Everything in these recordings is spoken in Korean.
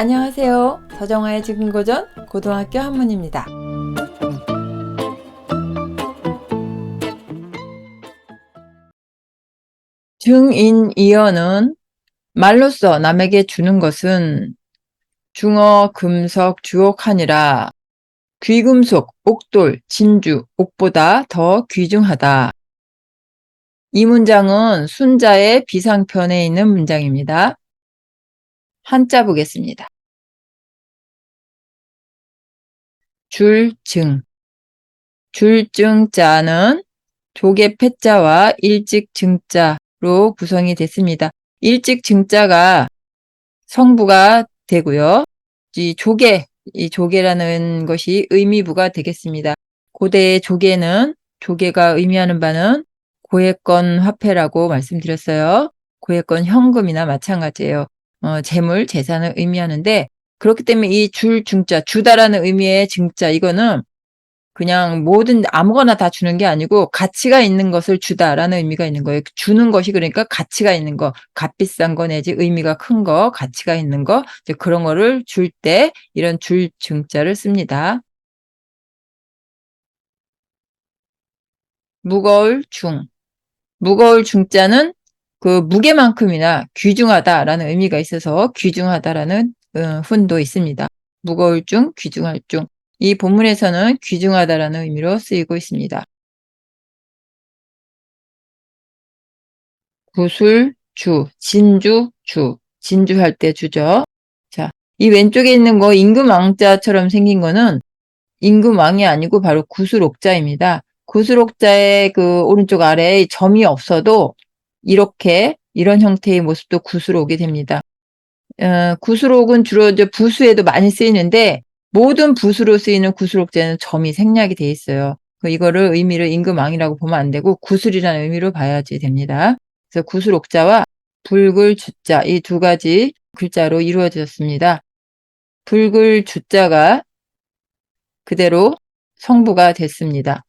안녕하세요. 서정아의 지금고전 고등학교 한문입니다. 증인이어는 말로써 남에게 주는 것은 중어, 금석, 주옥하니라. 귀금속, 옥돌, 진주, 옥보다 더 귀중하다. 이 문장은 순자의 비상편에 있는 문장입니다. 한자 보겠습니다. 줄증. 줄증자는 조개 패자와 일찍 증자로 구성이 됐습니다. 일찍 증자가 성부가 되고요. 이 조개라는 것이 의미부가 되겠습니다. 고대의 조개가 의미하는 바는 고액권 화폐라고 말씀드렸어요. 고액권 현금이나 마찬가지예요. 재물, 재산을 의미하는데, 그렇기 때문에 이 줄증자, 주다라는 의미의 증자, 이거는 그냥 아무거나 다 주는 게 아니고 가치가 있는 것을 주다라는 의미가 있는 거예요. 주는 것이 그러니까 가치가 있는 거, 값비싼 거 내지 의미가 큰 거, 가치가 있는 거, 이제 그런 거를 줄 때 이런 줄증자를 씁니다. 무거울 중자는 그 무게만큼이나 귀중하다라는 의미가 있어서 귀중하다라는 훈도 있습니다. 무거울 중, 귀중할 중. 이 본문에서는 귀중하다라는 의미로 쓰이고 있습니다. 구술주, 진주할 때 주죠. 자, 이 왼쪽에 있는 거 임금왕자처럼 생긴 거는 임금왕이 아니고 바로 구술옥자입니다. 구술옥자의 그 오른쪽 아래에 점이 없어도 이런 형태의 모습도 구술옥이 됩니다. 구술옥은 주로 이제 부수에도 많이 쓰이는데 모든 부수로 쓰이는 구술옥자는 점이 생략이 돼 있어요. 이거를 의미를 임금왕이라고 보면 안 되고 구술이라는 의미로 봐야지 됩니다. 그래서 구술옥자와 붉을 주자 이 두 가지 글자로 이루어졌습니다. 붉을 주자가 그대로 성부가 됐습니다.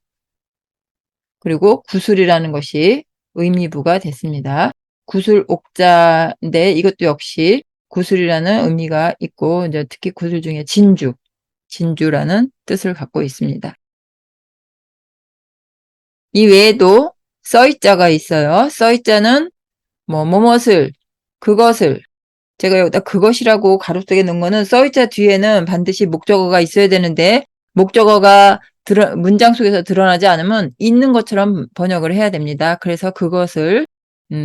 그리고 구술이라는 것이 의미부가 됐습니다. 구술옥자인데 이것도 역시 구술이라는 의미가 있고 이제 특히 구술 중에 진주라는 뜻을 갖고 있습니다. 이 외에도 써이자가 있어요. 써이자는 뭐뭇을 그것을 제가 여기다 그것이라고 가로속에 넣은 거는 써이자 뒤에는 반드시 목적어가 있어야 되는데 목적어가 문장 속에서 드러나지 않으면 있는 것처럼 번역을 해야 됩니다. 그래서 그것을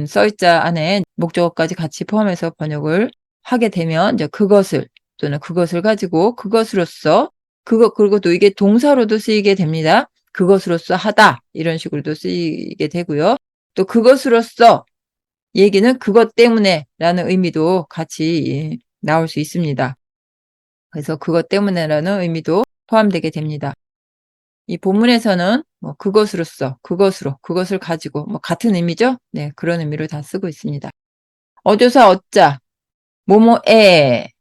써이자 안에 목적어까지 같이 포함해서 번역을 하게 되면 이제 그것을 또는 그것을 가지고 그것으로써 그리고 또 이게 동사로도 쓰이게 됩니다. 그것으로써 하다 이런 식으로도 쓰이게 되고요. 또 그것으로써 얘기는 그것 때문에 라는 의미도 같이 나올 수 있습니다. 그래서 그것 때문에라는 의미도 포함되게 됩니다. 이 본문에서는 그것으로써, 그것을 가지고 같은 의미죠? 네, 그런 의미로 다 쓰고 있습니다. 어조사 어자, 뭐뭐에,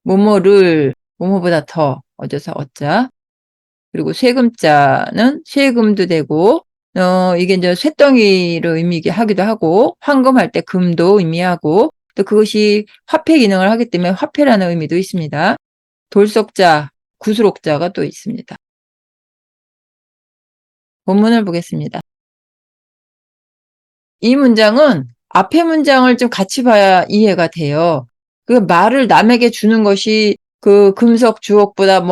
뭐뭐를, 뭐뭐보다 더, 어조사 어자. 그리고 세금자는 세금도 되고, 이게 이제 쇳덩이를 의미하기도 하고, 황금할 때 금도 의미하고, 또 그것이 화폐 기능을 하기 때문에 화폐라는 의미도 있습니다. 돌석자, 구술옥자가 또 있습니다. 본문을 보겠습니다. 이 문장은 앞에 문장을 좀 같이 봐야 이해가 돼요. 그 말을 남에게 주는 것이 그 금석 주옥보다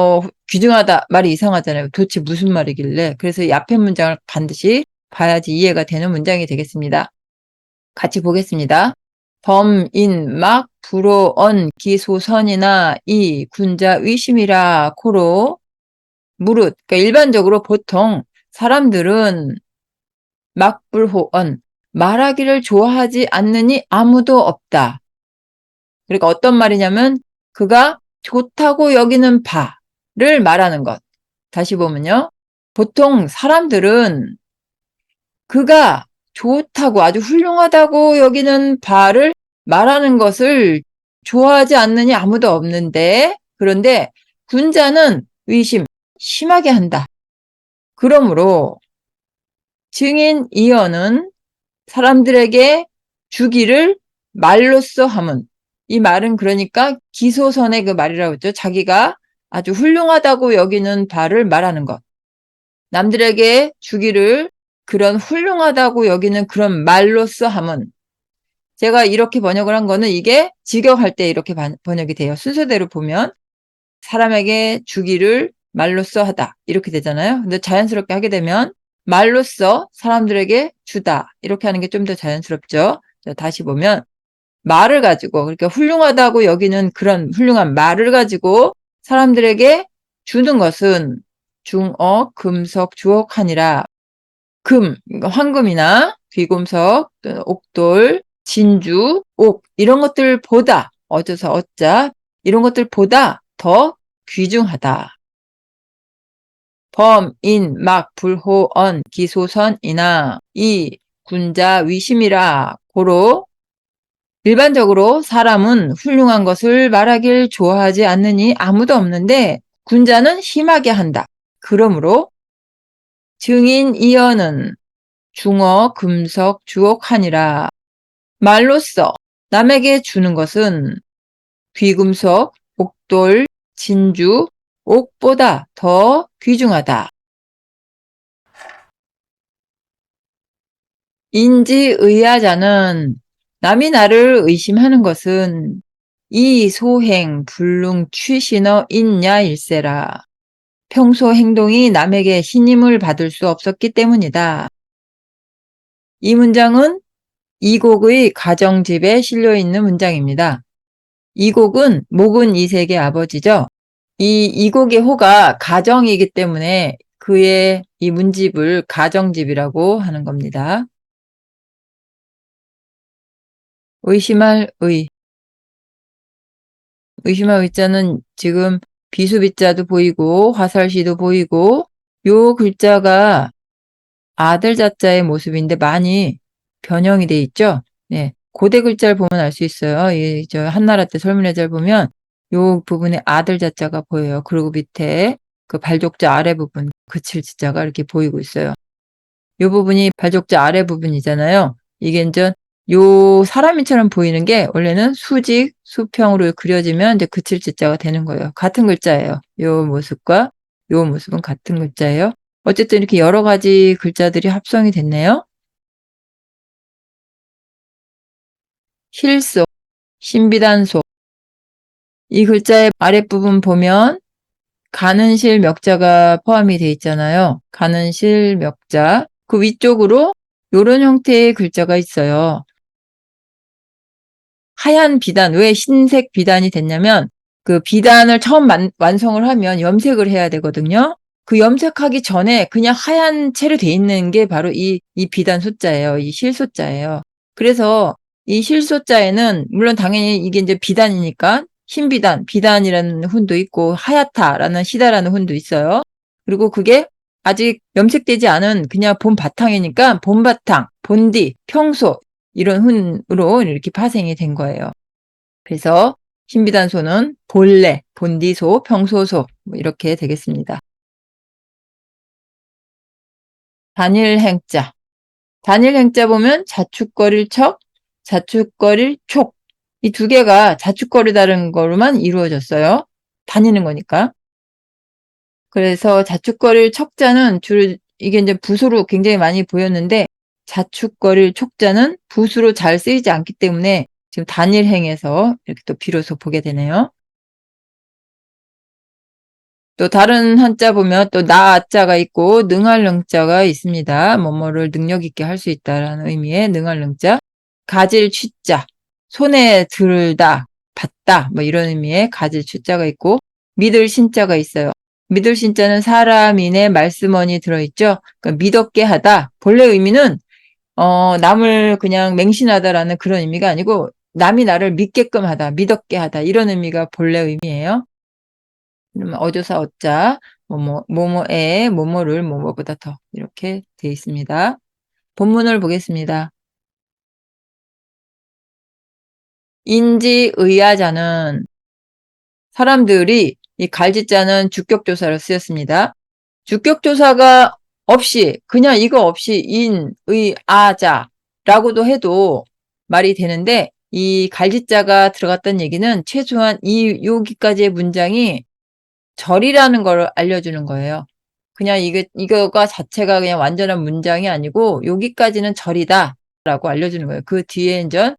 귀중하다 말이 이상하잖아요. 도대체 무슨 말이길래. 그래서 이 앞에 문장을 반드시 봐야지 이해가 되는 문장이 되겠습니다. 같이 보겠습니다. 범인막 불호언 기소선이나 이 군자 의심이라 코로 무릇. 그러니까 일반적으로 보통 사람들은 막불호언 말하기를 좋아하지 않느니 아무도 없다. 그러니까 어떤 말이냐면 그가 좋다고 여기는 바를 말하는 것. 다시 보면요. 보통 사람들은 그가 좋다고 아주 훌륭하다고 여기는 바를 말하는 것을 좋아하지 않느니 아무도 없는데 그런데 군자는 의심 심하게 한다. 그러므로 증인 이어는 사람들에게 주기를 말로써 함은 이 말은 그러니까 기소선의 그 말이라고 했죠. 자기가 아주 훌륭하다고 여기는 바를 말하는 것. 남들에게 주기를 그런 훌륭하다고 여기는 그런 말로써 함은, 제가 이렇게 번역을 한 거는 이게 직역할 때 이렇게 번역이 돼요. 순서대로 보면 사람에게 주기를 말로써 하다 이렇게 되잖아요. 근데 자연스럽게 하게 되면 말로써 사람들에게 주다 이렇게 하는 게 좀 더 자연스럽죠. 자, 다시 보면 말을 가지고, 그러니까 훌륭하다고 여기는 그런 훌륭한 말을 가지고 사람들에게 주는 것은 중어 금석 주옥하니라. 금, 그러니까 황금이나 귀금속, 옥돌, 진주, 옥 이런 것들보다, 어져서 어자, 이런 것들보다 더 귀중하다. 범, 인, 막, 불호, 언, 기소선, 이나, 이, 군자, 위심이라. 고로 일반적으로 사람은 훌륭한 것을 말하길 좋아하지 않느니 아무도 없는데 군자는 심하게 한다. 그러므로 증인 이어는 중어, 금석, 주옥하니라. 말로써 남에게 주는 것은 귀금속, 옥돌, 진주, 옥보다 더 귀중하다. 인지의아자는 남이 나를 의심하는 것은 이 소행 불능 취신어 인야일세라. 평소 행동이 남에게 신임을 받을 수 없었기 때문이다. 이 문장은 이곡의 가정집에 실려있는 문장입니다. 이곡은 목은 이색의 아버지죠. 이 이곡의 호가 가정이기 때문에 그의 이 문집을 가정집이라고 하는 겁니다. 의심할 의. 의심할 의자는 지금 비수비자도 보이고 화살시도 보이고 요 글자가 아들 자자의 모습인데 많이 변형이 돼 있죠. 네, 고대 글자를 보면 알 수 있어요. 저 한나라 때 설문해잘 보면 요 부분에 아들 자자가 보여요. 그리고 밑에 그 발족자 아래 부분 그칠 자가 이렇게 보이고 있어요. 요 부분이 발족자 아래 부분이잖아요. 이게 이제 요 사람인처럼 보이는 게 원래는 수직, 수평으로 그려지면 이제 그칠 자가 되는 거예요. 같은 글자예요. 요 모습과 요 모습은 같은 글자예요. 어쨌든 이렇게 여러 가지 글자들이 합성이 됐네요. 실소, 신비단소. 이 글자의 아랫부분 보면 가는실 멱자가 포함이 돼 있잖아요. 가는실 멱자. 그 위쪽으로 이런 형태의 글자가 있어요. 하얀 비단, 왜 흰색 비단이 됐냐면 그 비단을 처음 완성을 하면 염색을 해야 되거든요. 그 염색하기 전에 그냥 하얀 채로 돼 있는 게 바로 이 비단 소자예요. 이 실소자예요. 그래서 이 실소자에는 물론 당연히 이게 이제 비단이니까 흰비단, 비단이라는 훈도 있고 하얗다라는 시다라는 훈도 있어요. 그리고 그게 아직 염색되지 않은 그냥 본 바탕이니까 본바탕, 본디, 평소 이런 훈으로 이렇게 파생이 된 거예요. 그래서 신비단소는 본래, 본디소, 평소소 뭐 이렇게 되겠습니다. 단일행자. 단일행자 보면 자축거릴 척, 자축거릴 촉. 이 두 개가 자축거리다는 거로만 이루어졌어요. 다니는 거니까. 그래서 자축거릴 척자는 주로 이게 이제 붓으로 굉장히 많이 보였는데 자축거릴 촉자는 붓으로 잘 쓰이지 않기 때문에 지금 단일행에서 이렇게 또 비로소 보게 되네요. 또 다른 한자 보면 또 나자가 있고 능할 능자가 있습니다. 뭐뭐를 능력 있게 할 수 있다라는 의미의 능할 능자. 가질 취자, 손에 들다, 받다 뭐 이런 의미의 가질 취자가 있고 믿을 신자가 있어요. 믿을 신자는 사람인의 말씀언이 들어있죠. 그러니까 믿었게 하다. 본래 의미는 남을 그냥 맹신하다라는 그런 의미가 아니고 남이 나를 믿게끔 하다, 믿었게 하다 이런 의미가 본래 의미예요. 그러면 어조사 어자 뭐뭐에 뭐뭐를 뭐뭐보다 더 이렇게 돼 있습니다. 본문을 보겠습니다. 인지의아자는 사람들이 이 갈지자는 주격조사로 쓰였습니다. 주격조사가 없이 그냥 이거 없이 인의아자라고도 해도 말이 되는데 이 갈지자가 들어갔다는 얘기는 최소한 여기까지의 문장이 절이라는 걸 알려주는 거예요. 그냥 이거가 자체가 그냥 완전한 문장이 아니고 여기까지는 절이다 라고 알려주는 거예요. 그 뒤에 이제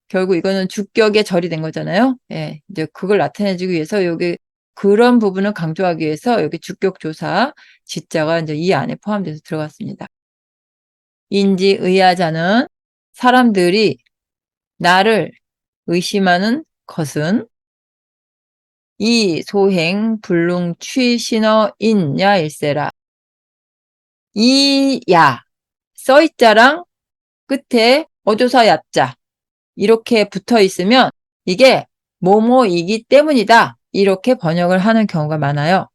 결국 이거는 주격의 절이 된 거잖아요. 예, 이제 그걸 나타내주기 위해서 여기 그런 부분을 강조하기 위해서 여기 주격조사 지자가 이제 이 안에 포함돼서 들어갔습니다. 인지의하자는 사람들이 나를 의심하는 것은 이 소행 불능 취신어 인야 일세라. 이 야, 써있자랑 끝에 어조사 야자 이렇게 붙어 있으면 이게 뭐뭐이기 때문이다 이렇게 번역을 하는 경우가 많아요.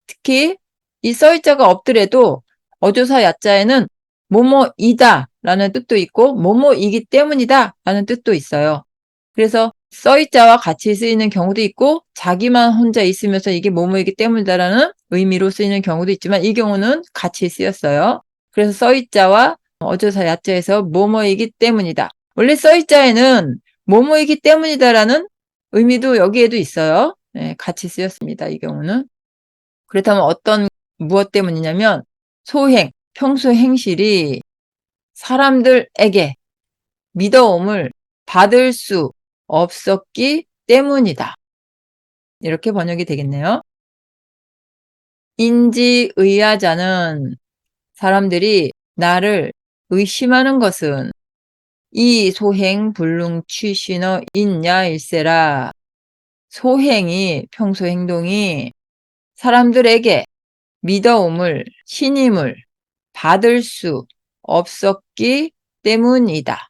특히 이 써있자가 없더라도 어조사 야자에는 뭐뭐이다 라는 뜻도 있고 뭐뭐이기 때문이다 라는 뜻도 있어요. 그래서 써있자와 같이 쓰이는 경우도 있고 자기만 혼자 있으면서 이게 뭐뭐이기 때문이다라는 의미로 쓰이는 경우도 있지만 이 경우는 같이 쓰였어요. 그래서 써있자와 어조사 야자에서 뭐뭐이기 때문이다. 원래 써있자에는 뭐뭐이기 때문이다라는 의미도 여기에도 있어요. 네, 같이 쓰였습니다. 이 경우는. 그렇다면 무엇 때문이냐면 소행, 평소 행실이 사람들에게 믿어옴을 받을 수 없었기 때문이다. 이렇게 번역이 되겠네요. 인지의하자는 사람들이 나를 의심하는 것은 이 소행 불능 취신어 인야일세라. 소행이 평소 행동이 사람들에게 믿어옴을 신임을 받을 수 없었기 때문이다.